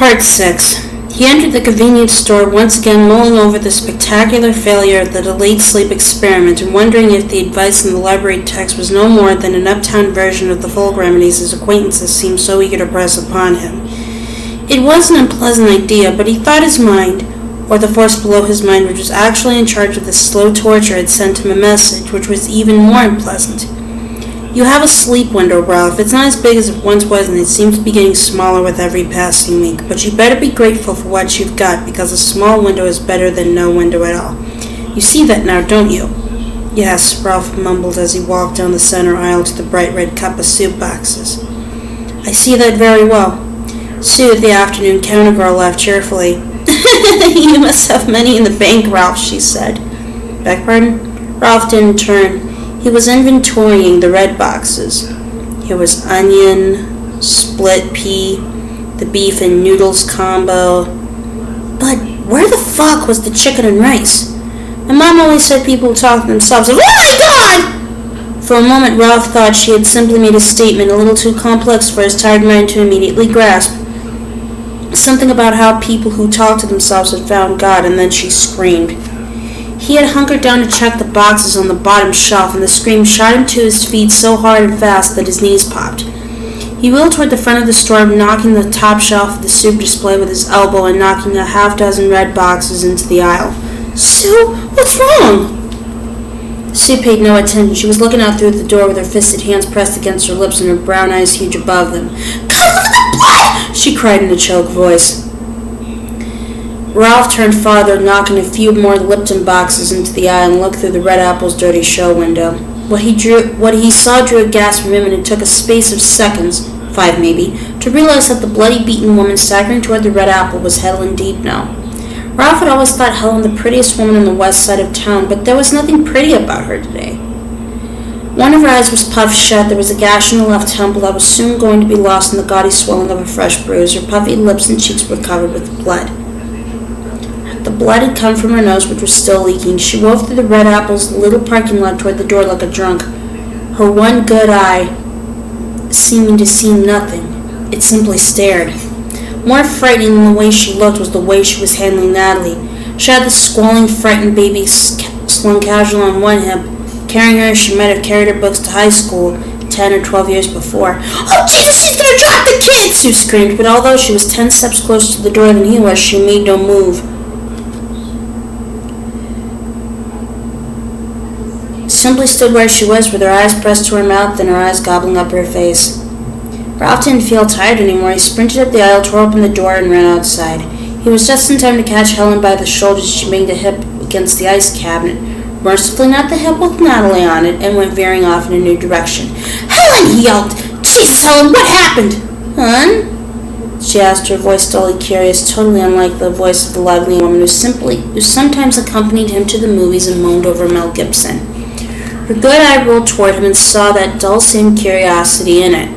Part 6. He entered the convenience store once again, mulling over the spectacular failure of the delayed sleep experiment and wondering if the advice in the library text was no more than an uptown version of the folk remedies his acquaintances seemed so eager to press upon him. It was an unpleasant idea, but he thought his mind, or the force below his mind which was actually in charge of this slow torture, had sent him a message which was even more unpleasant. You have a sleep window, Ralph. It's not as big as it once was, and it seems to be getting smaller with every passing week. But you better be grateful for what you've got, because a small window is better than no window at all. You see that now, don't you? Yes, Ralph mumbled as he walked down the center aisle to the bright red cup of soup boxes. I see that very well. Sue, the afternoon counter girl, laughed cheerfully. You must have money in the bank, Ralph, she said. Beg pardon? Ralph didn't turn. He was inventorying the red boxes. Here was onion, split pea, the beef and noodles combo. But where the fuck was the chicken and rice? My mom always said people who talk to themselves. Oh my God! For a moment, Ralph thought she had simply made a statement a little too complex for his tired mind to immediately grasp. Something about how people who talk to themselves had found God, and then she screamed. He had hunkered down to check the boxes on the bottom shelf, and the scream shot him to his feet so hard and fast that his knees popped. He wheeled toward the front of the store, knocking the top shelf of the soup display with his elbow and knocking a half-dozen red boxes into the aisle. Sue, what's wrong? Sue paid no attention. She was looking out through the door with her fisted hands pressed against her lips and her brown eyes huge above them. God, look at the blood! She cried in a choked voice. Ralph turned farther, knocking a few more Lipton boxes into the aisle and looked through the Red Apple's dirty show window. What he saw drew a gasp from him, and it took a space of seconds, 5 maybe, to realize that the bloody beaten woman staggering toward the Red Apple was Helen Deep now. Ralph had always thought Helen the prettiest woman on the west side of town, but there was nothing pretty about her today. One of her eyes was puffed shut. There was a gash in the left temple that was soon going to be lost in the gaudy swelling of a fresh bruise. Her puffy lips and cheeks were covered with blood. The blood had come from her nose, which was still leaking. She wove through the Red Apple's little parking lot toward the door like a drunk, her one good eye seeming to see nothing. It simply stared. More frightening than the way she looked was the way she was handling Natalie. She had the squalling, frightened baby slung casual on one hip, carrying her as she might have carried her books to high school 10 or 12 years before. Oh, Jesus, she's going to drop the kid! Sue screamed, but although she was 10 steps closer to the door than he was, she made no move. Simply stood where she was, with her eyes pressed to her mouth and her eyes gobbling up her face. Ralph didn't feel tired anymore. He sprinted up the aisle, tore open the door, and ran outside. He was just in time to catch Helen by the shoulders as she banged a hip against the ice cabinet, mercifully not the hip with Natalie on it, and went veering off in a new direction. Helen! He yelled. Jesus, Helen, what happened? Hon? She asked, her voice dully curious, totally unlike the voice of the lively woman who sometimes accompanied him to the movies and moaned over Mel Gibson. Her good eye rolled toward him and saw that dull same curiosity in it.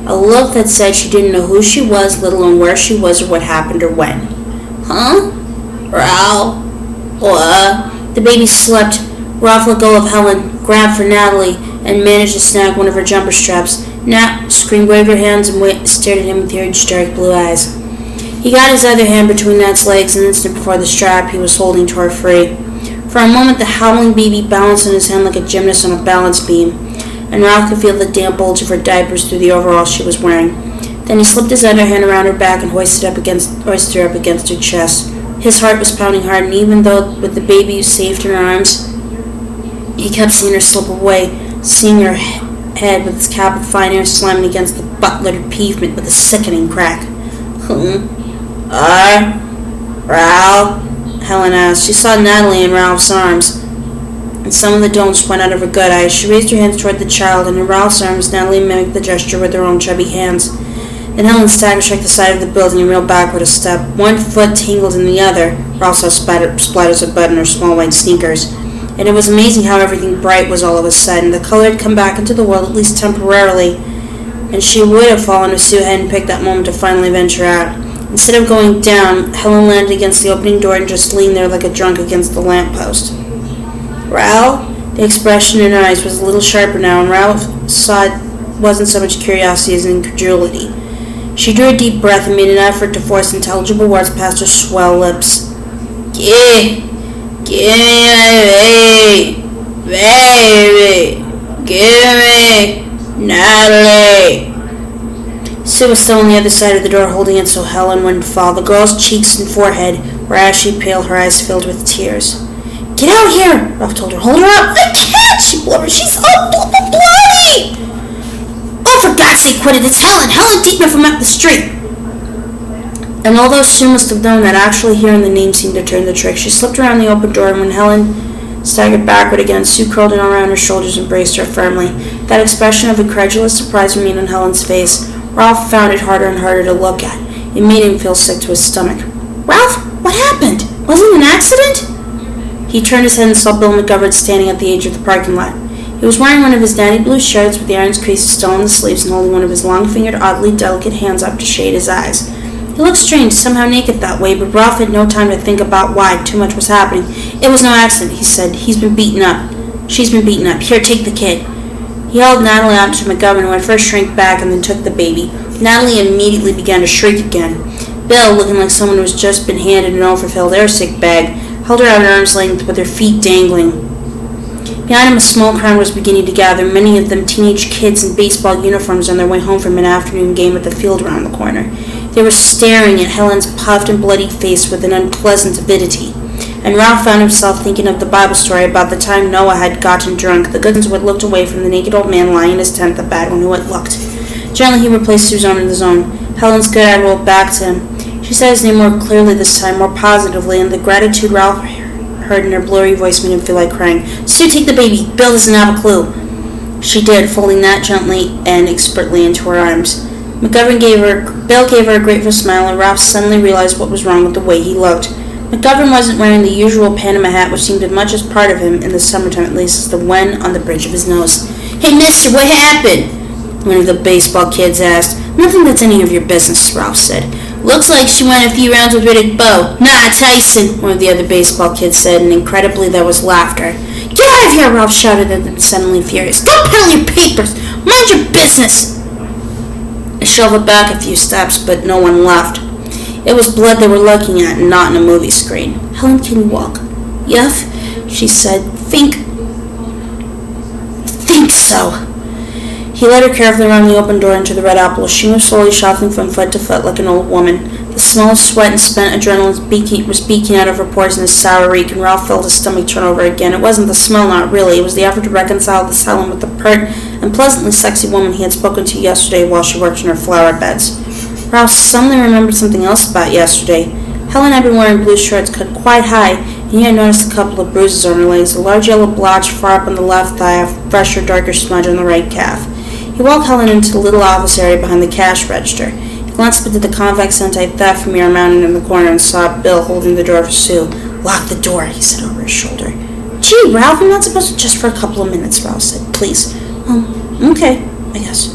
A look that said she didn't know who she was, let alone where she was or what happened or when. Huh? Ralph? What? The baby slept. Ralph let go of Helen, grabbed for Natalie, and managed to snag one of her jumper straps. Nat screamed, waved her hands, and stared at him with huge, dark blue eyes. He got his other hand between Nat's legs, and an instant before the strap he was holding tore free. For a moment, the howling baby balanced in his hand like a gymnast on a balance beam, and Ralph could feel the damp bulge of her diapers through the overalls she was wearing. Then he slipped his other hand around her back and hoisted her up against her chest. His heart was pounding hard, and even though with the baby safe in her arms, he kept seeing her slip away, seeing her head with its cap of fine hair slamming against the butt-littered pavement with a sickening crack. Ralph? Helen asked. She saw Natalie in Ralph's arms, and some of the don'ts went out of her good eyes. She raised her hands toward the child, and in Ralph's arms, Natalie mimicked the gesture with her own chubby hands. Then Helen staggered, struck the side of the building, and reeled backward a step. One foot tangled in the other. Ralph saw splatters of blood in her small white sneakers. And it was amazing how everything bright was all of a sudden. The color had come back into the world, at least temporarily, and she would have fallen if Sue hadn't picked that moment to finally venture out. Instead of going down, Helen landed against the opening door and just leaned there like a drunk against the lamppost. Ralph? The expression in her eyes was a little sharper now, and Ralph saw it wasn't so much curiosity as incredulity. She drew a deep breath and made an effort to force intelligible words past her swell lips. Give me, baby, give me, Natalie. Sue was still on the other side of the door, holding it so Helen wouldn't fall. The girl's cheeks and forehead were ashy pale, her eyes filled with tears. Get out here, Ralph told her. Hold her up. I can't, she blubbered. She's so bloody. Oh, for God's sake, quit it. It's Helen. Helen Diekman from up the street. And although Sue must have known that, actually hearing the name seemed to turn the trick. She slipped around the open door, and when Helen staggered backward again, Sue curled in around her shoulders and braced her firmly. That expression of incredulous surprise remained on Helen's face. Ralph found it harder and harder to look at. It made him feel sick to his stomach. Ralph, what happened? Wasn't it an accident? He turned his head and saw Bill McGovern standing at the edge of the parking lot. He was wearing one of his natty blue shirts with the iron creases still on the sleeves and holding one of his long-fingered, oddly delicate hands up to shade his eyes. He looked strange, somehow naked that way, but Ralph had no time to think about why. Too much was happening. It was no accident, he said. He's been beaten up. She's been beaten up. Here, take the kid. He held Natalie out to McGovern, who at first shrank back and then took the baby. Natalie immediately began to shriek again. Bill, looking like someone who has just been handed an unfulfilled airsick bag, held her at arm's length with her feet dangling. Behind him, a small crowd was beginning to gather, many of them teenage kids in baseball uniforms on their way home from an afternoon game at the field around the corner. They were staring at Helen's puffed and bloody face with an unpleasant avidity. And Ralph found himself thinking of the Bible story about the time Noah had gotten drunk, the good ones who had looked away from the naked old man lying in his tent, the bad one who had looked. Gently he replaced Sue's own in his own. Helen's good eye rolled back to him. She said his name more clearly this time, more positively, and the gratitude Ralph heard in her blurry voice made him feel like crying. Sue, take the baby. Bill doesn't have a clue. She did, folding that gently and expertly into her arms. Bill gave her a grateful smile, and Ralph suddenly realized what was wrong with the way he looked. McGovern wasn't wearing the usual Panama hat, which seemed as much as part of him, in the summertime at least, as the wen on the bridge of his nose. Hey, mister, what happened? One of the baseball kids asked. Nothing that's any of your business, Ralph said. Looks like she went a few rounds with Riddick Bowe. Nah, Tyson, one of the other baseball kids said, and incredibly there was laughter. Get out of here, Ralph shouted at them, suddenly furious. Go peddle your papers. Mind your business. I shuffled back a few steps, but no one left. It was blood they were looking at, and not in a movie screen. Helen, can you walk? Yes, she said. Think so. He led her carefully around the open door into the Red Apple. She moved slowly, shuffling from foot to foot like an old woman. The smell of sweat and spent adrenaline was beaking out of her pores in a sour reek, and Ralph felt his stomach turn over again. It wasn't the smell, not really. It was the effort to reconcile this Helen with the pert and pleasantly sexy woman he had spoken to yesterday while she worked in her flower beds. Ralph suddenly remembered something else about yesterday. Helen had been wearing blue shorts cut quite high, and he had noticed a couple of bruises on her legs, a large yellow blotch far up on the left thigh, a fresher, darker smudge on the right calf. He walked Helen into the little office area behind the cash register. He glanced up into the convex anti-theft mirror mounted in the corner and saw Bill holding the door for Sue. Lock the door, he said over his shoulder. Gee, Ralph, I'm not supposed to just for a couple of minutes, Ralph said. Please. Okay, I guess.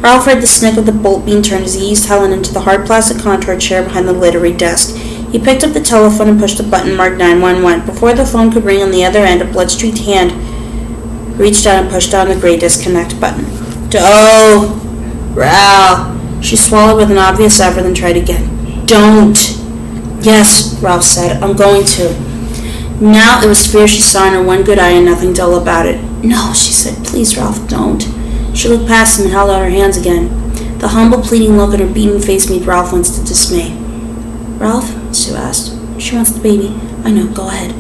Ralph heard the snick of the bolt being turned as he eased Helen into the hard plastic contour chair behind the literary desk. He picked up the telephone and pushed the button marked 911. Before the phone could ring on the other end, a blood-streaked hand reached out and pushed down the gray disconnect button. Oh, Ralph. She swallowed with an obvious effort, then tried again. Don't. Yes, Ralph said. I'm going to. Now it was fear she saw in her one good eye and nothing dull about it. No, she said. Please, Ralph, don't. She looked past him and held out her hands again. The humble, pleading look on her beaten face made Ralph wince to dismay. Ralph? Sue asked. She wants the baby. I know. Go ahead.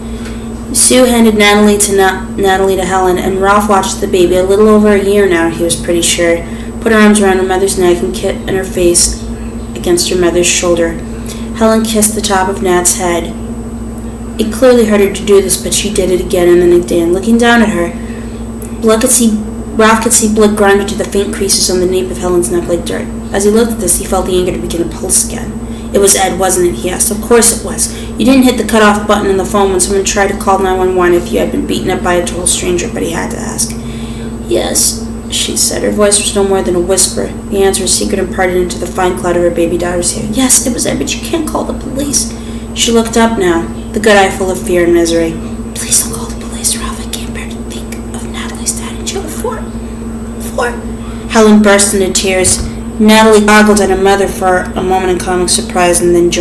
Sue handed Natalie to Helen, and Ralph watched the baby. A little over a year now, he was pretty sure. Put her arms around her mother's neck and her face against her mother's shoulder. Helen kissed the top of Nat's head. It clearly hurt her to do this, but she did it again and then again. Looking down at her, Ralph could see blood grinding to the faint creases on the nape of Helen's neck like dirt. As he looked at this, he felt the anger to begin to pulse again. It was Ed, wasn't it? He asked. Of course it was. You didn't hit the cut-off button on the phone when someone tried to call 911 if you had been beaten up by a total stranger, but he had to ask. Yes, she said. Her voice was no more than a whisper. The answer was secret and parted into the fine cloud of her baby daughter's hair. Yes, it was Ed, but you can't call the police. She looked up now, the good eye full of fear and misery. Please don't call the police, Ralph. I can't bear to think of Natalie's dad in jail for. Helen burst into tears. Natalie goggled at her mother for a moment in comic surprise and then joined